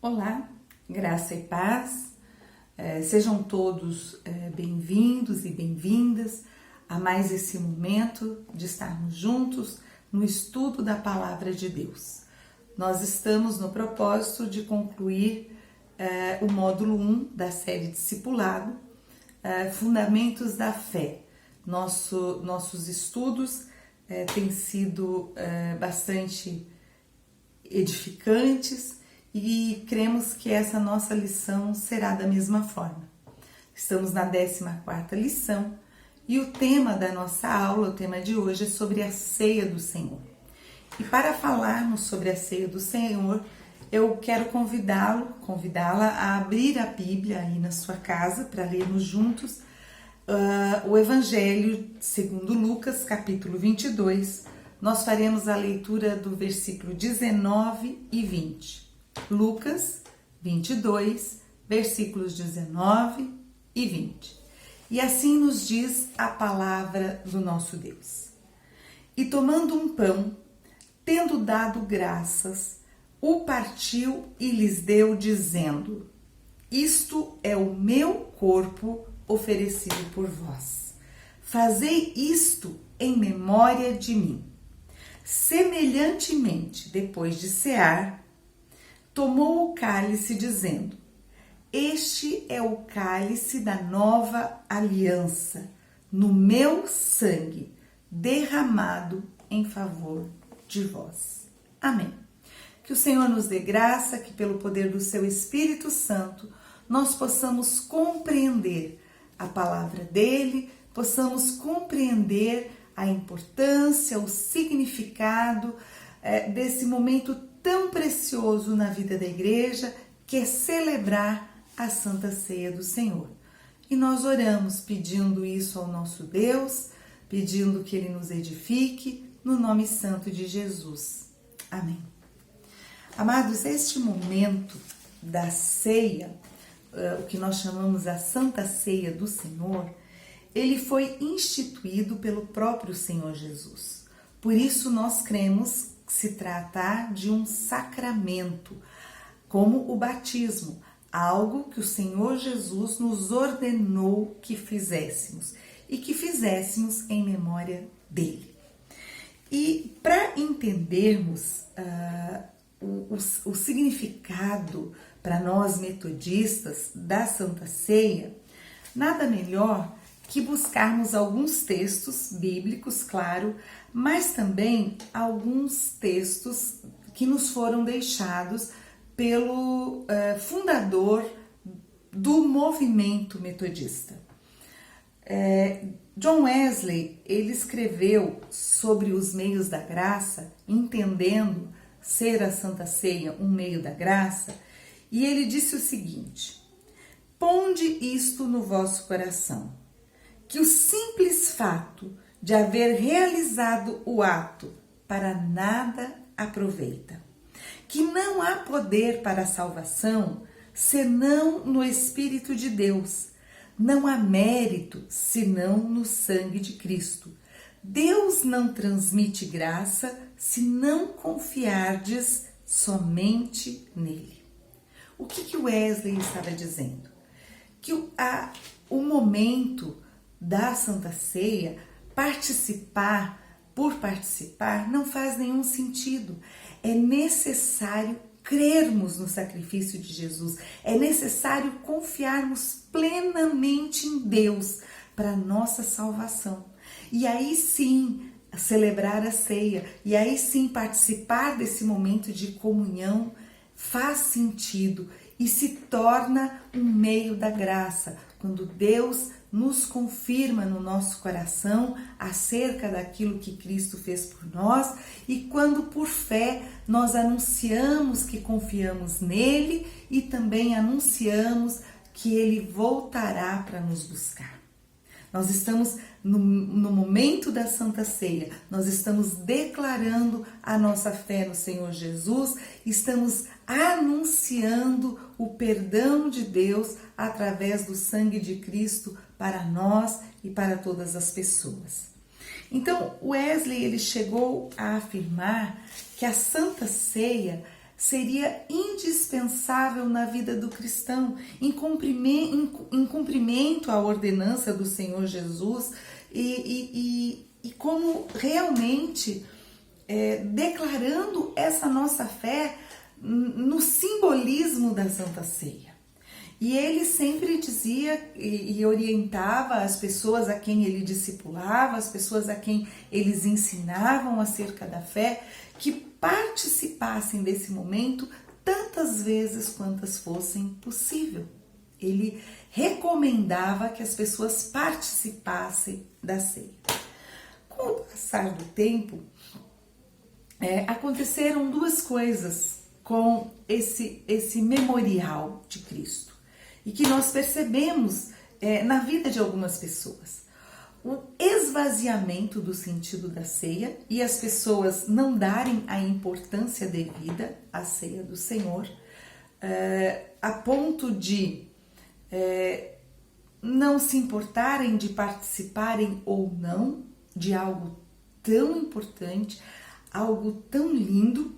Olá, graça e paz, sejam todos bem-vindos e bem-vindas a mais esse momento de estarmos juntos no estudo da Palavra de Deus. Nós estamos no propósito de concluir o módulo 1 da série Discipulado, Fundamentos da Fé. Nossos estudos têm sido bastante edificantes e cremos que essa nossa lição será da mesma forma. Estamos na 14ª lição e o tema da nossa aula, o tema de hoje é sobre a ceia do Senhor. E para falarmos sobre a ceia do Senhor, eu quero convidá-la a abrir a Bíblia aí na sua casa para lermos juntos o Evangelho segundo Lucas, capítulo 22. Nós faremos a leitura do versículo 19 e 20. Lucas 22, versículos 19 e 20. E assim nos diz a palavra do nosso Deus. E tomando um pão, tendo dado graças, o partiu e lhes deu, dizendo: Isto é o meu corpo oferecido por vós. Fazei isto em memória de mim. Semelhantemente, depois de cear, tomou o cálice, dizendo: Este é o cálice da nova aliança, no meu sangue, derramado em favor de vós. Amém. Que o Senhor nos dê graça, que pelo poder do seu Espírito Santo, nós possamos compreender a palavra dele, possamos compreender a importância, o significado desse momento tão precioso na vida da igreja, que é celebrar a Santa Ceia do Senhor. E nós oramos pedindo isso ao nosso Deus, pedindo que Ele nos edifique, no nome santo de Jesus. Amém. Amados, este momento da ceia, o que nós chamamos a Santa Ceia do Senhor, ele foi instituído pelo próprio Senhor Jesus. Por isso nós cremos se tratar de um sacramento, como o batismo, algo que o Senhor Jesus nos ordenou que fizéssemos e que fizéssemos em memória dele. E para entendermos o significado para nós metodistas da Santa Ceia, nada melhor que buscarmos alguns textos bíblicos, claro, mas também alguns textos que nos foram deixados pelo fundador do movimento metodista. John Wesley, ele escreveu sobre os meios da graça, entendendo ser a Santa Ceia um meio da graça, e ele disse o seguinte: Ponde isto no vosso coração, que o simples fato de haver realizado o ato para nada aproveita, que não há poder para a salvação senão no Espírito de Deus, não há mérito senão no sangue de Cristo. Deus não transmite graça se não confiardes somente nele. O que Wesley estava dizendo? Que o momento da Santa Ceia, por participar, não faz nenhum sentido. É necessário crermos no sacrifício de Jesus, é necessário confiarmos plenamente em Deus para nossa salvação. E aí sim, celebrar a ceia, e aí sim participar desse momento de comunhão faz sentido e se torna um meio da graça, quando Deus nos confirma no nosso coração acerca daquilo que Cristo fez por nós e quando por fé nós anunciamos que confiamos nele e também anunciamos que ele voltará para nos buscar. Nós estamos no momento da Santa Ceia, nós estamos declarando a nossa fé no Senhor Jesus, estamos anunciando o perdão de Deus através do sangue de Cristo para nós e para todas as pessoas. Então, Wesley ele chegou a afirmar que a Santa Ceia seria indispensável na vida do cristão, em cumprimento à ordenança do Senhor Jesus e como realmente declarando essa nossa fé no simbolismo da Santa Ceia. E ele sempre dizia e orientava as pessoas a quem ele discipulava, as pessoas a quem eles ensinavam acerca da fé, que participassem desse momento tantas vezes quantas fossem possível. Ele recomendava que as pessoas participassem da ceia. Com o passar do tempo, aconteceram duas coisas com esse memorial de Cristo e que nós percebemos na vida de algumas pessoas. O esvaziamento do sentido da ceia e as pessoas não darem a importância devida à ceia do Senhor, a ponto de não se importarem de participarem ou não de algo tão importante, algo tão lindo,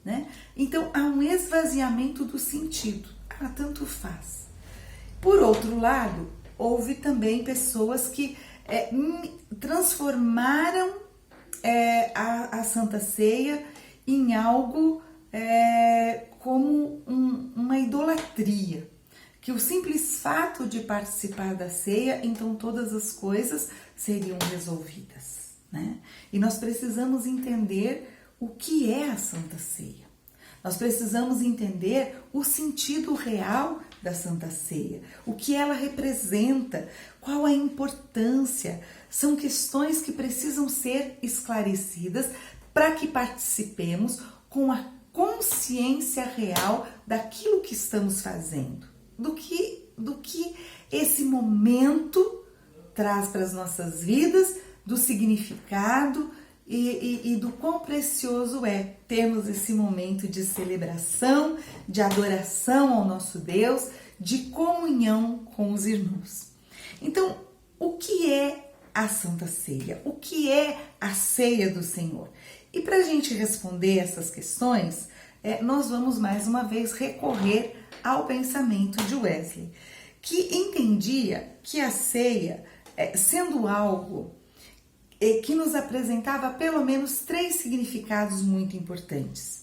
né? Então há um esvaziamento do sentido, tanto faz. Por outro lado, houve também pessoas que transformaram a Santa Ceia em algo como uma idolatria, que o simples fato de participar da ceia, então todas as coisas seriam resolvidas, né? E nós precisamos entender o que é a Santa Ceia. Nós precisamos entender o sentido real da Santa Ceia, o que ela representa, qual a importância. São questões que precisam ser esclarecidas para que participemos com a consciência real daquilo que estamos fazendo, do que esse momento traz para as nossas vidas, do significado e do quão precioso é termos esse momento de celebração, de adoração ao nosso Deus, de comunhão com os irmãos. Então, o que é a Santa Ceia? O que é a ceia do Senhor? E para a gente responder essas questões, nós vamos mais uma vez recorrer ao pensamento de Wesley, que entendia que a ceia, sendo algo que nos apresentava pelo menos 3 significados muito importantes.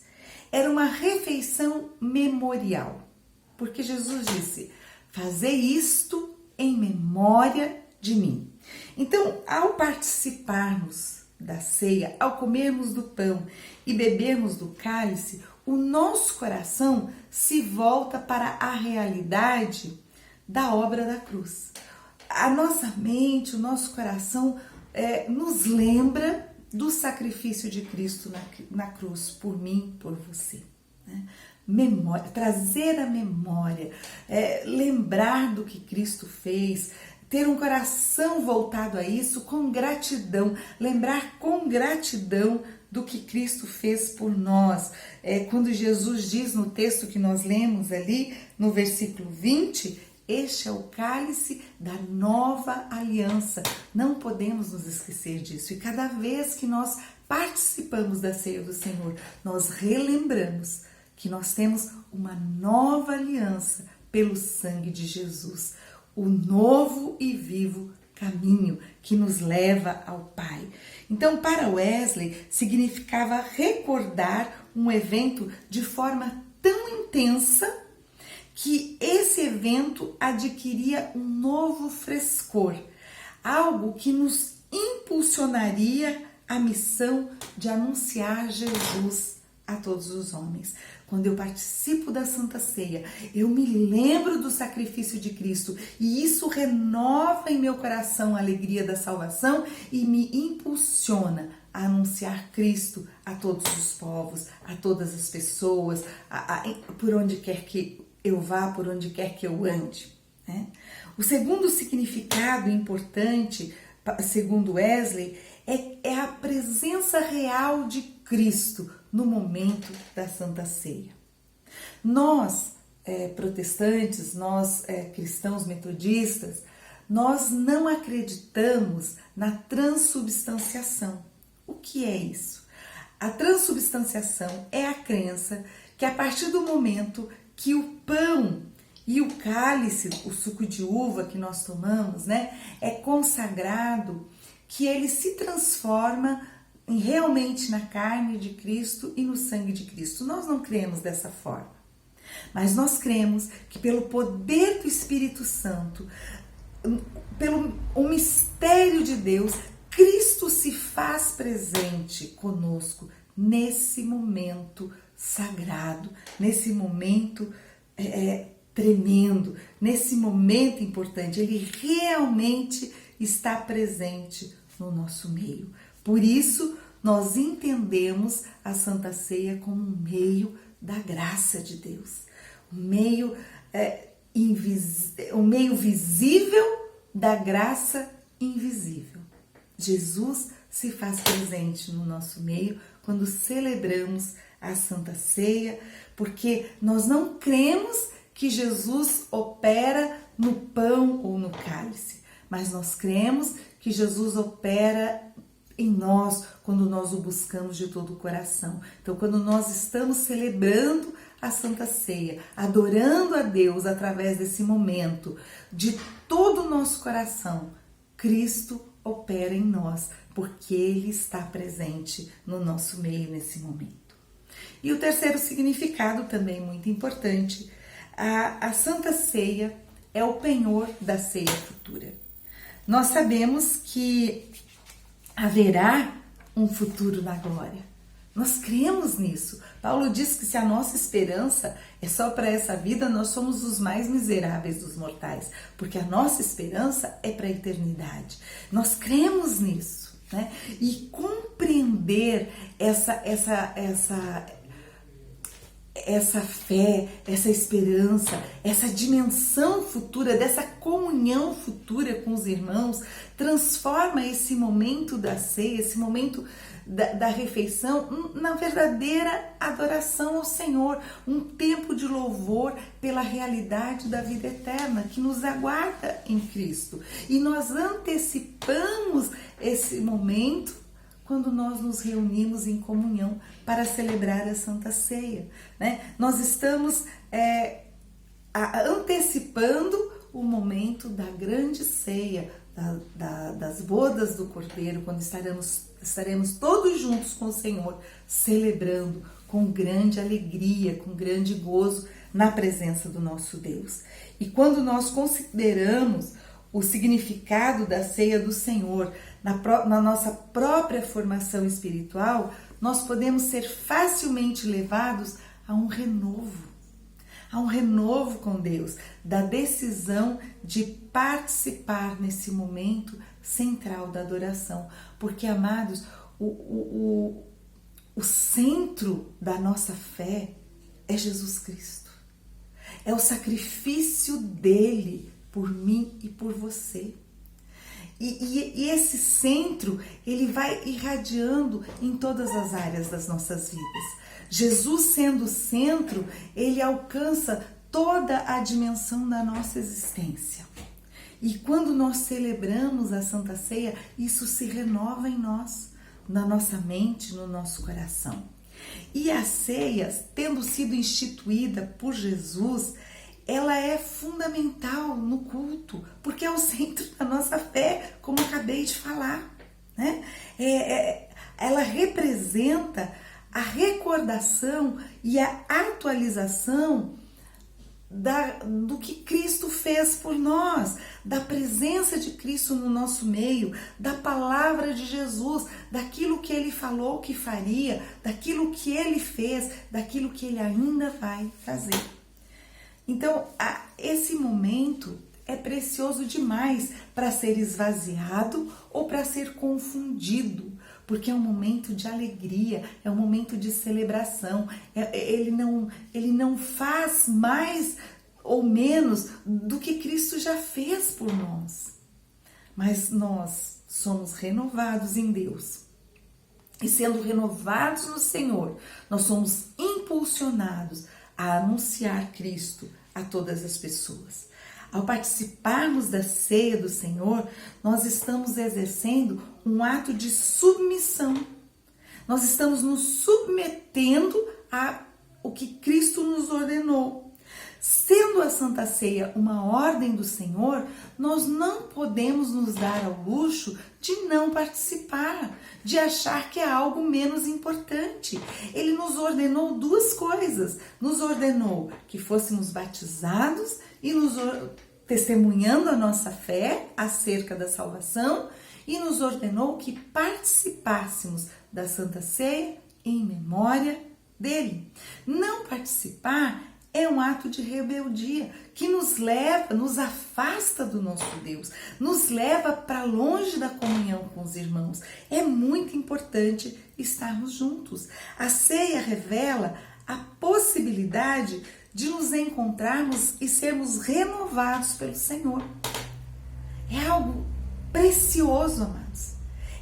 Era uma refeição memorial, porque Jesus disse: fazei isto em memória de mim. Então, ao participarmos da ceia, ao comermos do pão e bebermos do cálice, o nosso coração se volta para a realidade da obra da cruz. A nossa mente, o nosso coração nos lembra do sacrifício de Cristo na cruz, por mim, por você. Né? Memória, trazer a memória, lembrar do que Cristo fez, ter um coração voltado a isso com gratidão, lembrar com gratidão do que Cristo fez por nós. Quando Jesus diz no texto que nós lemos ali, no versículo 20, este é o cálice da nova aliança. Não podemos nos esquecer disso. E cada vez que nós participamos da ceia do Senhor, nós relembramos que nós temos uma nova aliança pelo sangue de Jesus. O novo e vivo caminho que nos leva ao Pai. Então, para Wesley, significava recordar um evento de forma tão intensa que esse evento adquiria um novo frescor, algo que nos impulsionaria a missão de anunciar Jesus a todos os homens. Quando eu participo da Santa Ceia, eu me lembro do sacrifício de Cristo e isso renova em meu coração a alegria da salvação e me impulsiona a anunciar Cristo a todos os povos, a todas as pessoas, por onde quer que eu vá, por onde quer que eu ande. Né? O segundo significado importante, segundo Wesley, é a presença real de Cristo no momento da Santa Ceia. Nós, protestantes, nós cristãos metodistas, nós não acreditamos na transubstanciação. O que é isso? A transubstanciação é a crença que a partir do momento que o pão e o cálice, o suco de uva que nós tomamos, né, é consagrado, que ele se transforma realmente na carne de Cristo e no sangue de Cristo. Nós não cremos dessa forma, mas nós cremos que pelo poder do Espírito Santo, pelo o mistério de Deus, Cristo se faz presente conosco nesse momento sagrado, nesse momento tremendo, nesse momento importante. Ele realmente está presente no nosso meio. Por isso, nós entendemos a Santa Ceia como um meio da graça de Deus, um meio visível da graça invisível. Jesus se faz presente no nosso meio quando celebramos a Santa Ceia, porque nós não cremos que Jesus opera no pão ou no cálice, mas nós cremos que Jesus opera em nós quando nós o buscamos de todo o coração. Então, quando nós estamos celebrando a Santa Ceia, adorando a Deus através desse momento, de todo o nosso coração, Cristo opera em nós, porque Ele está presente no nosso meio nesse momento. E o terceiro significado, também muito importante, a Santa Ceia é o penhor da ceia futura. Nós sabemos que haverá um futuro na glória. Nós cremos nisso. Paulo diz que se a nossa esperança é só para essa vida, nós somos os mais miseráveis dos mortais, porque a nossa esperança é para a eternidade. Nós cremos nisso, né? E compreender essa fé, essa esperança, essa dimensão futura, dessa comunhão futura com os irmãos, transforma esse momento da ceia, esse momento da refeição, na verdadeira adoração ao Senhor, um tempo de louvor pela realidade da vida eterna que nos aguarda em Cristo. E nós antecipamos esse momento quando nós nos reunimos em comunhão para celebrar a Santa Ceia, né? Nós estamos antecipando o momento da grande ceia, das bodas do Cordeiro, quando estaremos todos juntos com o Senhor, celebrando com grande alegria, com grande gozo, na presença do nosso Deus. E quando nós consideramos o significado da ceia do Senhor na nossa própria formação espiritual, nós podemos ser facilmente levados a um renovo com Deus, da decisão de participar nesse momento central da adoração. Porque, amados, o centro da nossa fé é Jesus Cristo. É o sacrifício dele por mim e por você. E esse centro, ele vai irradiando em todas as áreas das nossas vidas. Jesus sendo o centro, ele alcança toda a dimensão da nossa existência. E quando nós celebramos a Santa Ceia, isso se renova em nós, na nossa mente, no nosso coração. E a ceia, tendo sido instituída por Jesus, ela é fundamental no culto, porque é o centro da nossa fé, como acabei de falar, né? Ela representa a recordação e a atualização do que Cristo fez por nós, da presença de Cristo no nosso meio, da palavra de Jesus, daquilo que Ele falou que faria, daquilo que Ele fez, daquilo que Ele ainda vai fazer. Então, esse momento é precioso demais para ser esvaziado ou para ser confundido, porque é um momento de alegria, é um momento de celebração. Ele não faz mais ou menos do que Cristo já fez por nós. Mas nós somos renovados em Deus. E sendo renovados no Senhor, nós somos impulsionados a anunciar Cristo a todas as pessoas. Ao participarmos da ceia do Senhor, nós estamos exercendo um ato de submissão. Nós estamos nos submetendo a o que Cristo Santa Ceia uma ordem do Senhor, nós não podemos nos dar ao luxo de não participar, de achar que é algo menos importante. Ele nos ordenou duas coisas. Nos ordenou que fôssemos batizados e nos testemunhando a nossa fé acerca da salvação, e nos ordenou que participássemos da Santa Ceia em memória dele. Não participar é um ato de rebeldia que nos afasta do nosso Deus, nos leva para longe da comunhão com os irmãos. É muito importante estarmos juntos. A ceia revela a possibilidade de nos encontrarmos e sermos renovados pelo Senhor. É algo precioso, amados.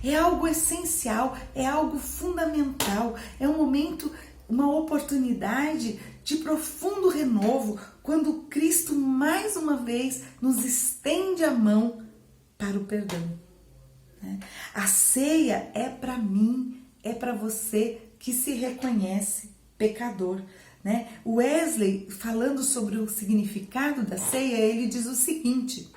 É algo essencial, é algo fundamental, é um momento, uma oportunidade de profundo renovo, quando Cristo mais uma vez nos estende a mão para o perdão. A ceia é para mim, é para você que se reconhece pecador. O Wesley, falando sobre o significado da ceia, ele diz o seguinte: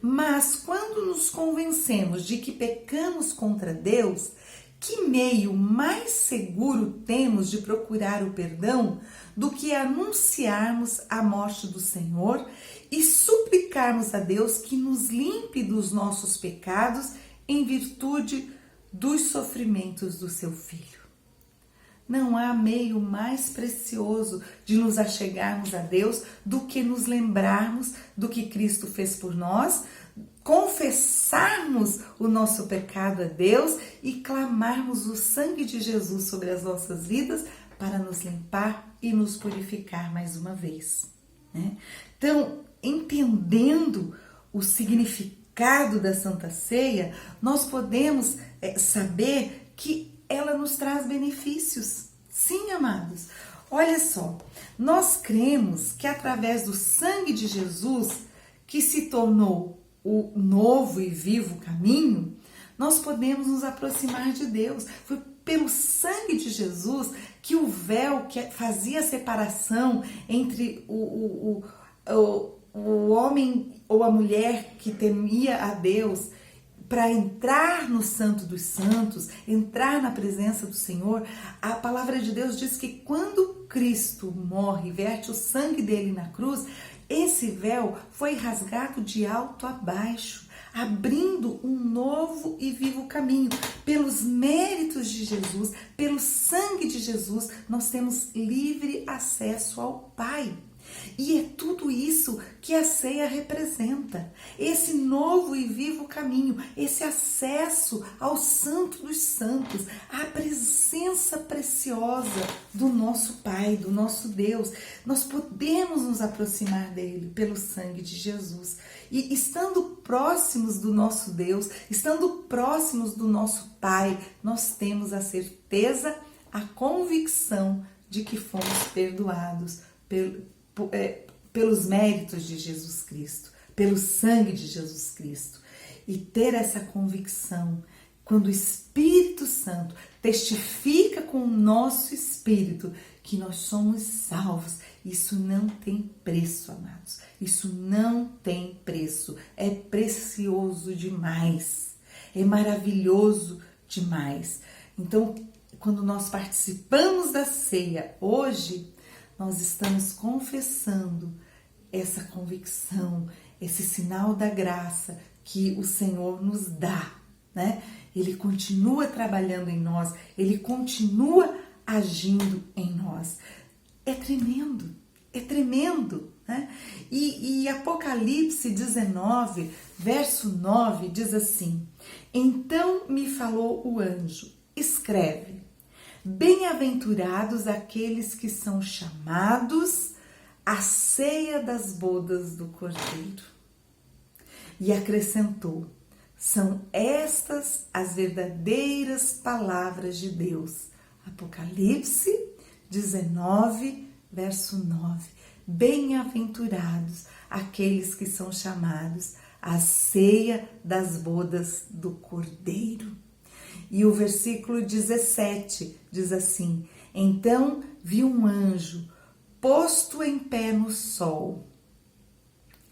mas quando nos convencemos de que pecamos contra Deus, que meio mais seguro temos de procurar o perdão do que anunciarmos a morte do Senhor e suplicarmos a Deus que nos limpe dos nossos pecados em virtude dos sofrimentos do seu Filho. Não há meio mais precioso de nos achegarmos a Deus do que nos lembrarmos do que Cristo fez por nós, confessarmos o nosso pecado a Deus e clamarmos o sangue de Jesus sobre as nossas vidas para nos limpar e nos purificar mais uma vez. Então, entendendo o significado da Santa Ceia, nós podemos saber que ela nos traz benefícios. Sim, amados. Olha só, nós cremos que através do sangue de Jesus, que se tornou o novo e vivo caminho, nós podemos nos aproximar de Deus. Foi pelo sangue de Jesus que o véu que fazia a separação entre o homem ou a mulher que temia a Deus, para entrar no Santo dos Santos, entrar na presença do Senhor, a palavra de Deus diz que quando Cristo morre, verte o sangue dele na cruz, esse véu foi rasgado de alto a baixo, abrindo um novo e vivo caminho. Pelos méritos de Jesus, pelo sangue de Jesus, nós temos livre acesso ao Pai. E é tudo isso que a ceia representa, esse novo e vivo caminho, esse acesso ao Santo dos Santos, à presença preciosa do nosso Pai, do nosso Deus. Nós podemos nos aproximar dele pelo sangue de Jesus. E estando próximos do nosso Deus, estando próximos do nosso Pai, nós temos a certeza, a convicção de que fomos perdoados pelos méritos de Jesus Cristo, pelo sangue de Jesus Cristo. E ter essa convicção, quando o Espírito Santo testifica com o nosso espírito que nós somos salvos, isso não tem preço, amados. Isso não tem preço. É precioso demais. É maravilhoso demais. Então, quando nós participamos da ceia hoje, nós estamos confessando essa convicção, esse sinal da graça que o Senhor nos dá, Ele continua trabalhando em nós, Ele continua agindo em nós. É tremendo, E Apocalipse 19, verso 9, diz assim: então me falou o anjo, escreve: bem-aventurados aqueles que são chamados à ceia das bodas do Cordeiro. E acrescentou: são estas as verdadeiras palavras de Deus. Apocalipse 19, verso 9. Bem-aventurados aqueles que são chamados à ceia das bodas do Cordeiro. E o versículo 17 diz assim: então vi um anjo posto em pé no sol,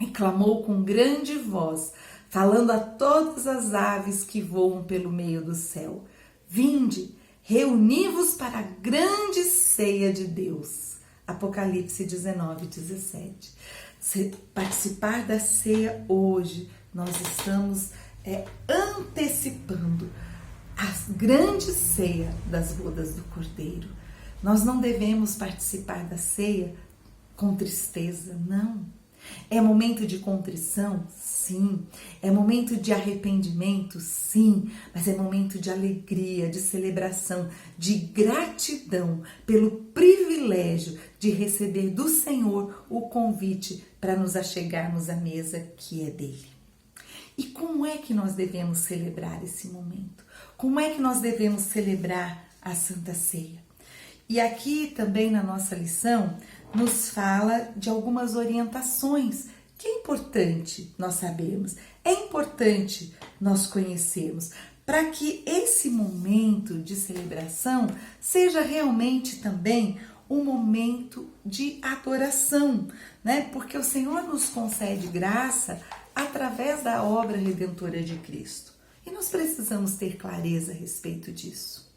e clamou com grande voz, falando a todas as aves que voam pelo meio do céu: vinde, reuni-vos para a grande ceia de Deus. Apocalipse 19:17. Participar da ceia hoje, nós estamos antecipando a grande ceia das bodas do Cordeiro. Nós não devemos participar da ceia com tristeza, não. É momento de contrição? Sim. É momento de arrependimento? Sim. Mas é momento de alegria, de celebração, de gratidão pelo privilégio de receber do Senhor o convite para nos achegarmos à mesa que é dele. E como é que nós devemos celebrar esse momento? Como é que nós devemos celebrar a Santa Ceia? E aqui também na nossa lição nos fala de algumas orientações que é importante nós sabermos, é importante nós conhecermos, para que esse momento de celebração seja realmente também um momento de adoração, né? Porque o Senhor nos concede graça através da obra redentora de Cristo. E nós precisamos ter clareza a respeito disso.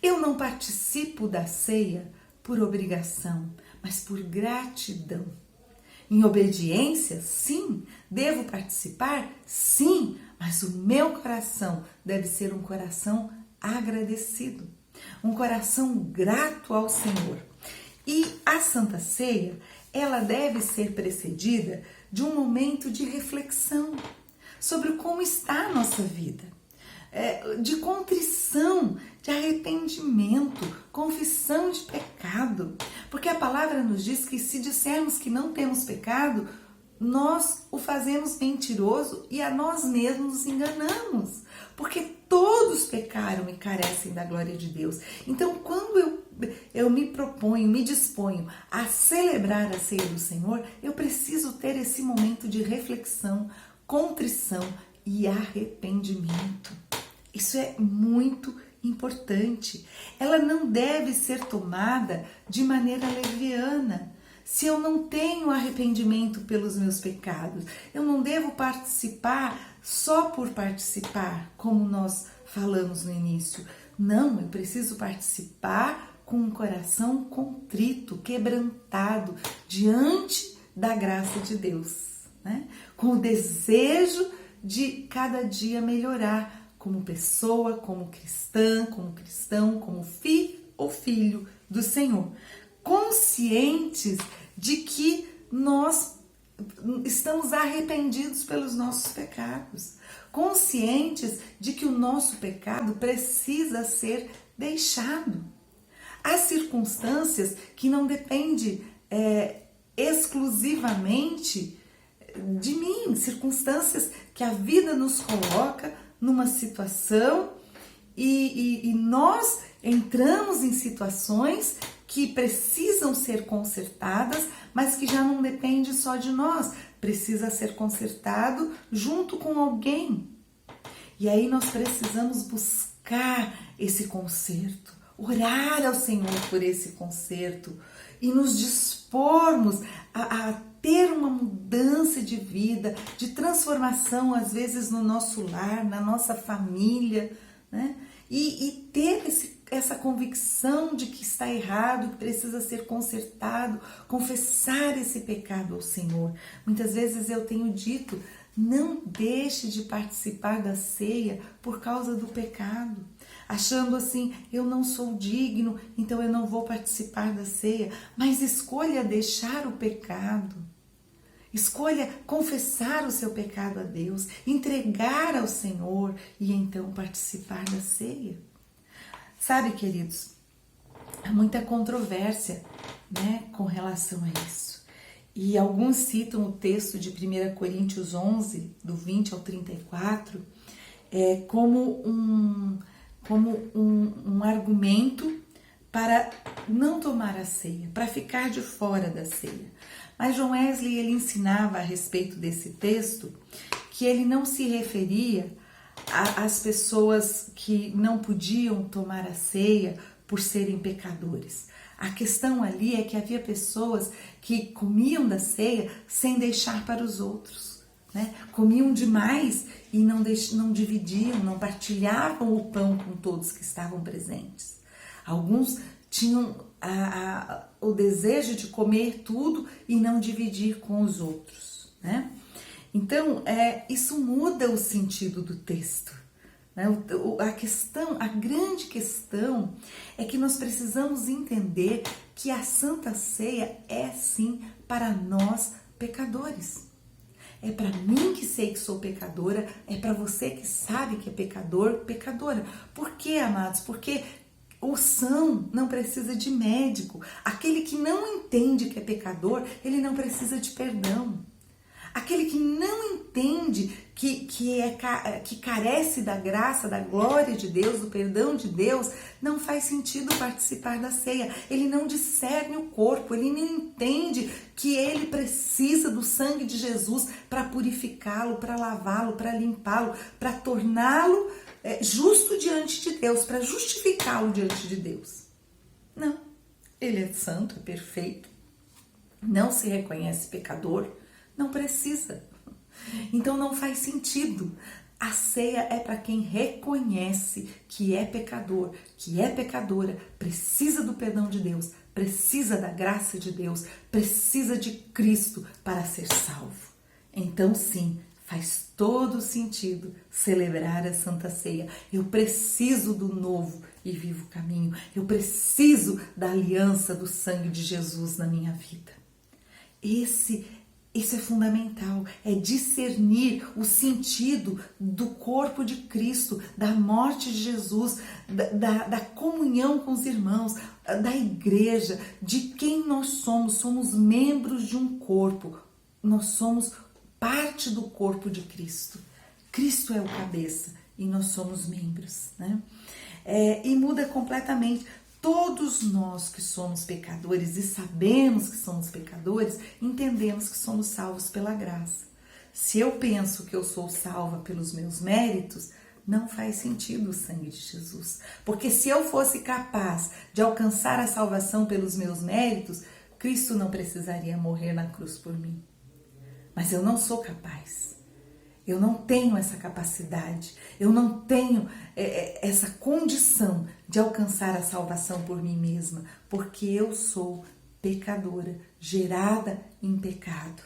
Eu não participo da ceia por obrigação, mas por gratidão. Em obediência, sim. Devo participar? Sim. Mas o meu coração deve ser um coração agradecido, um coração grato ao Senhor. E a Santa Ceia, ela deve ser precedida de um momento de reflexão sobre como está a nossa vida, de contrição, de arrependimento, confissão de pecado. Porque a palavra nos diz que se dissermos que não temos pecado, nós o fazemos mentiroso e a nós mesmos nos enganamos. Porque todos pecaram e carecem da glória de Deus. Então, quando eu me proponho, me disponho a celebrar a ceia do Senhor, eu preciso ter esse momento de reflexão, contrição e arrependimento. Isso é muito importante. Ela não deve ser tomada de maneira leviana. Se eu não tenho arrependimento pelos meus pecados, eu não devo participar só por participar, como nós falamos no início. Não, eu preciso participar com um coração contrito, quebrantado, diante da graça de Deus, né? Com o desejo de cada dia melhorar como pessoa, como cristã, como cristão, como filho ou filho do Senhor. Conscientes de que nós estamos arrependidos pelos nossos pecados. Conscientes de que o nosso pecado precisa ser deixado. Há circunstâncias que não dependem exclusivamente de mim, circunstâncias que a vida nos coloca numa situação e nós entramos em situações que precisam ser consertadas, mas que já não depende só de nós, precisa ser consertado junto com alguém. E aí nós precisamos buscar esse conserto, orar ao Senhor por esse conserto e nos dispormos a ter uma mudança de vida, de transformação, às vezes no nosso lar, na nossa família, né? E ter essa convicção de que está errado, que precisa ser consertado, confessar esse pecado ao Senhor. Muitas vezes eu tenho dito, não deixe de participar da ceia por causa do pecado, achando assim, eu não sou digno, então eu não vou participar da ceia, mas escolha deixar o pecado. Escolha confessar o seu pecado a Deus, entregar ao Senhor e então participar da ceia. Sabe, queridos, há muita controvérsia, né, com relação a isso. E alguns citam o texto de 1 Coríntios 11, do 20 ao 34, como um argumento para não tomar a ceia, para ficar de fora da ceia. Mas John Wesley, ele ensinava a respeito desse texto que ele não se referia às pessoas que não podiam tomar a ceia por serem pecadores. A questão ali é que havia pessoas que comiam da ceia sem deixar para os outros, né? Comiam demais e não dividiam, não partilhavam o pão com todos que estavam presentes. Alguns tinham o desejo de comer tudo e não dividir com os outros, né? Então, isso muda o sentido do texto. A grande questão é que nós precisamos entender que a Santa Ceia é sim para nós pecadores. É para mim que sei que sou pecadora, é para você que sabe que é pecador, pecadora. Por quê, amados? Porque o são não precisa de médico. Aquele que não entende que é pecador, ele não precisa de perdão. Aquele que não entende que carece da graça, da glória de Deus, do perdão de Deus, não faz sentido participar da ceia. Ele não discerne o corpo, ele não entende que ele precisa do sangue de Jesus para purificá-lo, para lavá-lo, para limpá-lo, para torná-lo justo diante de Deus, para justificá-lo diante de Deus. Não, ele é santo, é perfeito, não se reconhece pecador, não precisa. Então não faz sentido. A ceia é para quem reconhece que é pecador, que é pecadora, precisa do perdão de Deus, precisa da graça de Deus, precisa de Cristo para ser salvo. Então sim, faz todo sentido celebrar a Santa Ceia. Eu preciso do novo e vivo caminho. Eu preciso da aliança do sangue de Jesus na minha vida. Isso é fundamental, é discernir o sentido do corpo de Cristo, da morte de Jesus, da comunhão com os irmãos, da igreja, de quem nós somos. Somos membros de um corpo, nós somos parte do corpo de Cristo. Cristo é o cabeça e nós somos membros, né? E muda completamente. Todos nós que somos pecadores e sabemos que somos pecadores, entendemos que somos salvos pela graça. Se eu penso que eu sou salva pelos meus méritos, não faz sentido o sangue de Jesus. Porque se eu fosse capaz de alcançar a salvação pelos meus méritos, Cristo não precisaria morrer na cruz por mim. Mas eu não sou capaz. Eu não tenho essa capacidade, eu não tenho essa condição de alcançar a salvação por mim mesma, porque eu sou pecadora, gerada em pecado.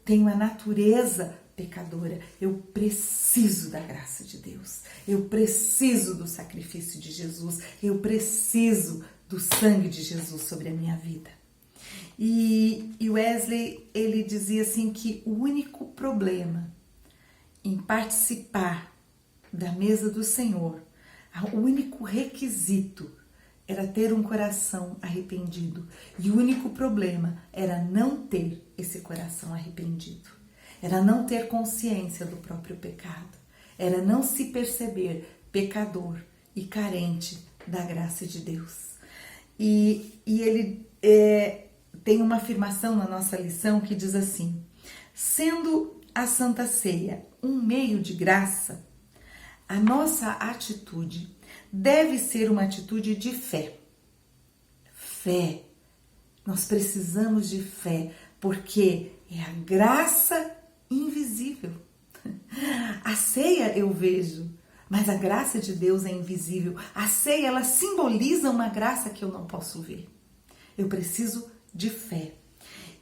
Tenho a natureza pecadora, eu preciso da graça de Deus, eu preciso do sacrifício de Jesus, eu preciso do sangue de Jesus sobre a minha vida. E Wesley, ele dizia assim que o único problema em participar da mesa do Senhor, o único requisito era ter um coração arrependido. E o único problema era não ter esse coração arrependido. Era não ter consciência do próprio pecado. Era não se perceber pecador e carente da graça de Deus. E ele tem uma afirmação na nossa lição que diz assim: sendo a Santa Ceia um meio de graça, a nossa atitude deve ser uma atitude de fé. Fé. Nós precisamos de fé, porque é a graça invisível. A ceia eu vejo, mas a graça de Deus é invisível. A ceia, ela simboliza uma graça que eu não posso ver. Eu preciso de fé.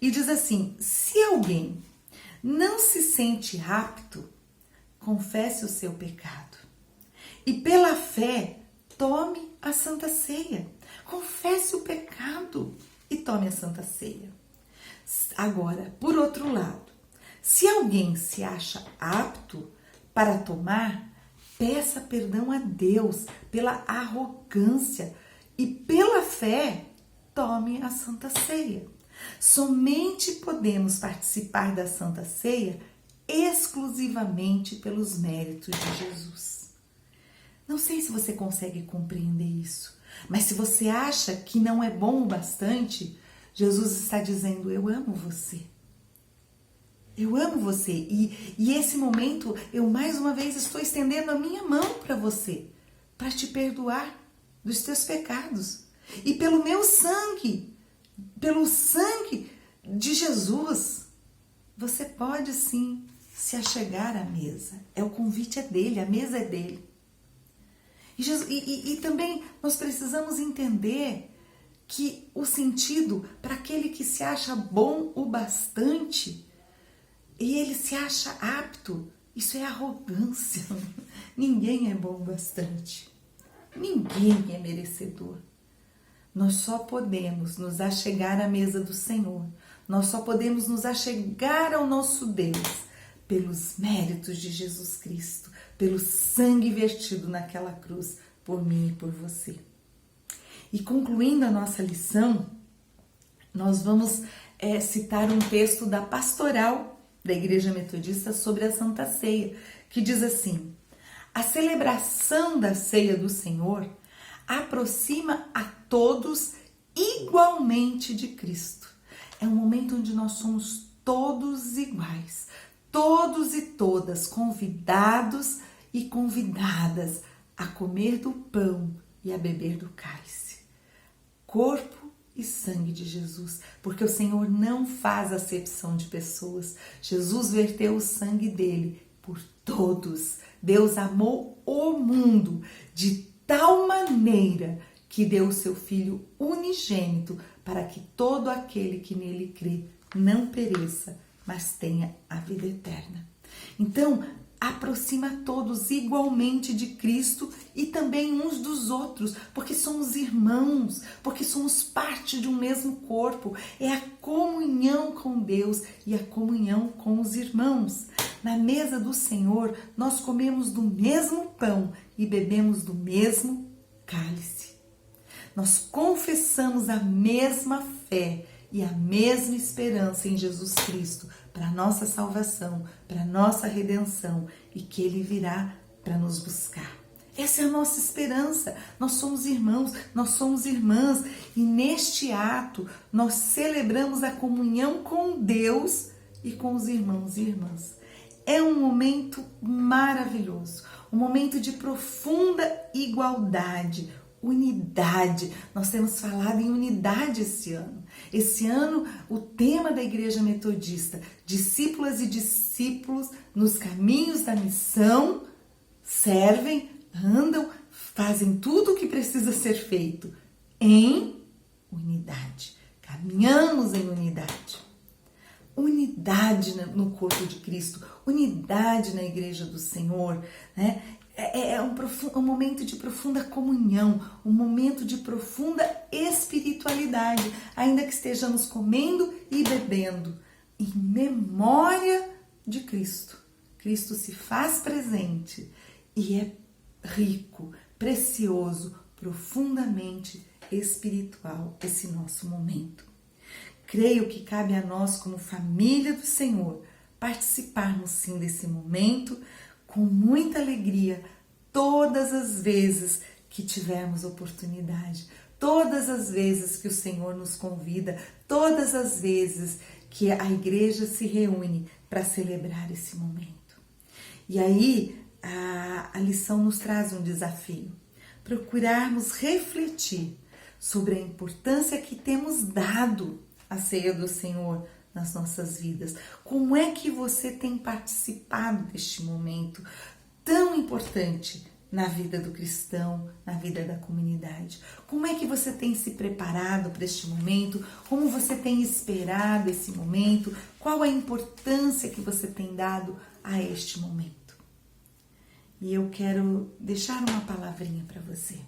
E diz assim: se alguém não se sente apto, confesse o seu pecado. E pela fé, tome a Santa Ceia. Confesse o pecado e tome a Santa Ceia. Agora, por outro lado, se alguém se acha apto para tomar, peça perdão a Deus pela arrogância e pela fé, tome a Santa Ceia. Somente podemos participar da Santa Ceia exclusivamente pelos méritos de Jesus. Não sei se você consegue compreender isso, mas se você acha que não é bom o bastante, Jesus está dizendo: eu amo você. Eu amo você. E esse momento, eu mais uma vez estou estendendo a minha mão para você, para te perdoar. dos teus pecados. E pelo meu sangue, pelo sangue de Jesus, você pode sim se achegar à mesa. O convite é dele, a mesa é dele. E também nós precisamos entender que o sentido para aquele que se acha bom o bastante e ele se acha apto, isso é arrogância. Ninguém é bom o bastante. Ninguém é merecedor. Nós só podemos nos achegar à mesa do Senhor. Nós só podemos nos achegar ao nosso Deus pelos méritos de Jesus Cristo, pelo sangue vertido naquela cruz por mim e por você. E concluindo a nossa lição, nós vamos citar um texto da pastoral da Igreja Metodista sobre a Santa Ceia, que diz assim: a celebração da ceia do Senhor aproxima a todos igualmente de Cristo. É um momento onde nós somos todos iguais, todos e todas convidados e convidadas a comer do pão e a beber do cálice. Corpo e sangue de Jesus, porque o Senhor não faz acepção de pessoas. Jesus verteu o sangue dele por todos. Deus amou o mundo de tal maneira que deu o seu Filho unigênito para que todo aquele que nele crê não pereça, mas tenha a vida eterna. Então, aproxima todos igualmente de Cristo e também uns dos outros, porque somos irmãos, porque somos parte de um mesmo corpo. É a comunhão com Deus e a comunhão com os irmãos. Na mesa do Senhor, nós comemos do mesmo pão e bebemos do mesmo cálice. Nós confessamos a mesma fé e a mesma esperança em Jesus Cristo para a nossa salvação, para a nossa redenção e que Ele virá para nos buscar. Essa é a nossa esperança. Nós somos irmãos, nós somos irmãs e neste ato nós celebramos a comunhão com Deus e com os irmãos e irmãs. É um momento maravilhoso, um momento de profunda igualdade, unidade. Nós temos falado em unidade esse ano. Esse ano, o tema da Igreja Metodista, discípulas e discípulos nos caminhos da missão, servem, andam, fazem tudo o que precisa ser feito em unidade. Caminhamos em unidade. Unidade no corpo de Cristo, unidade na Igreja do Senhor, né? É um momento de profunda comunhão, um momento de profunda espiritualidade, ainda que estejamos comendo e bebendo, em memória de Cristo. Cristo se faz presente e é rico, precioso, profundamente espiritual esse nosso momento. Creio que cabe a nós, como família do Senhor, participarmos sim desse momento com muita alegria, todas as vezes que tivermos oportunidade, todas as vezes que o Senhor nos convida, todas as vezes que a igreja se reúne para celebrar esse momento. E aí a lição nos traz um desafio, procurarmos refletir sobre a importância que temos dado à ceia do Senhor nas nossas vidas. Como é que você tem participado deste momento tão importante na vida do cristão, na vida da comunidade? Como é que você tem se preparado para este momento? Como você tem esperado esse momento? Qual a importância que você tem dado a este momento? E eu quero deixar uma palavrinha para você.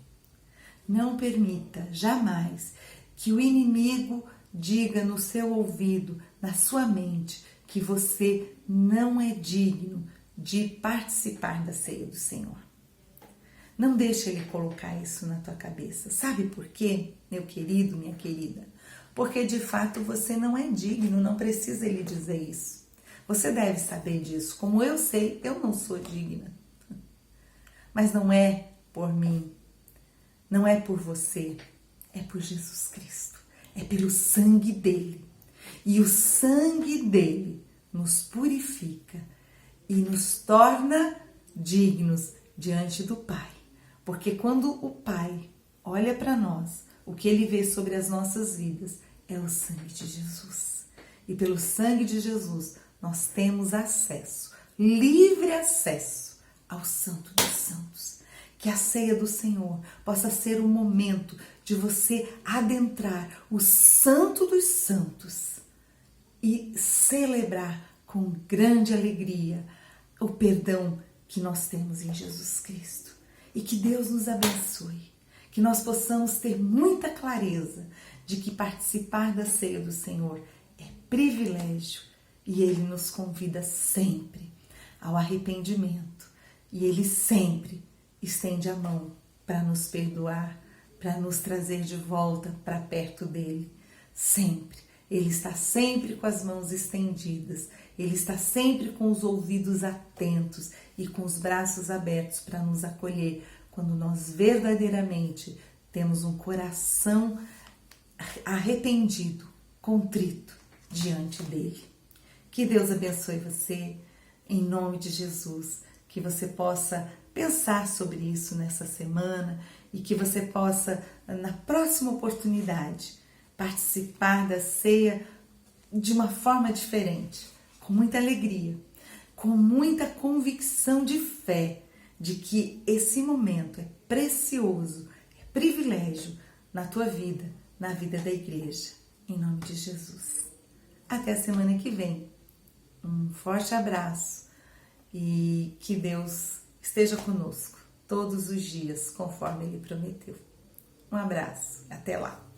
Não permita jamais que o inimigo diga no seu ouvido, na sua mente, que você não é digno de participar da ceia do Senhor. Não deixe ele colocar isso na tua cabeça. Sabe por quê, meu querido, minha querida? Porque de fato você não é digno, não precisa ele dizer isso. Você deve saber disso. Como eu sei, eu não sou digna. Mas não é por mim, não é por você, é por Jesus Cristo. É pelo sangue dele. E o sangue dele nos purifica e nos torna dignos diante do Pai. Porque quando o Pai olha para nós, o que ele vê sobre as nossas vidas é o sangue de Jesus. E pelo sangue de Jesus nós temos acesso, livre acesso ao Santo dos Santos. Que a ceia do Senhor possa ser um momento de você adentrar o Santo dos Santos e celebrar com grande alegria o perdão que nós temos em Jesus Cristo. E que Deus nos abençoe, que nós possamos ter muita clareza de que participar da ceia do Senhor é privilégio e Ele nos convida sempre ao arrependimento e Ele sempre estende a mão para nos perdoar, para nos trazer de volta para perto dele. Sempre. Ele está sempre com as mãos estendidas. Ele está sempre com os ouvidos atentos e com os braços abertos para nos acolher quando nós verdadeiramente temos um coração arrependido, contrito diante dele. Que Deus abençoe você, em nome de Jesus, que você possa pensar sobre isso nessa semana e que você possa, na próxima oportunidade, participar da ceia de uma forma diferente, com muita alegria, com muita convicção de fé de que esse momento é precioso, é privilégio na tua vida, na vida da igreja, em nome de Jesus. Até a semana que vem. Um forte abraço e que Deus esteja conosco todos os dias, conforme Ele prometeu. Um abraço, até lá!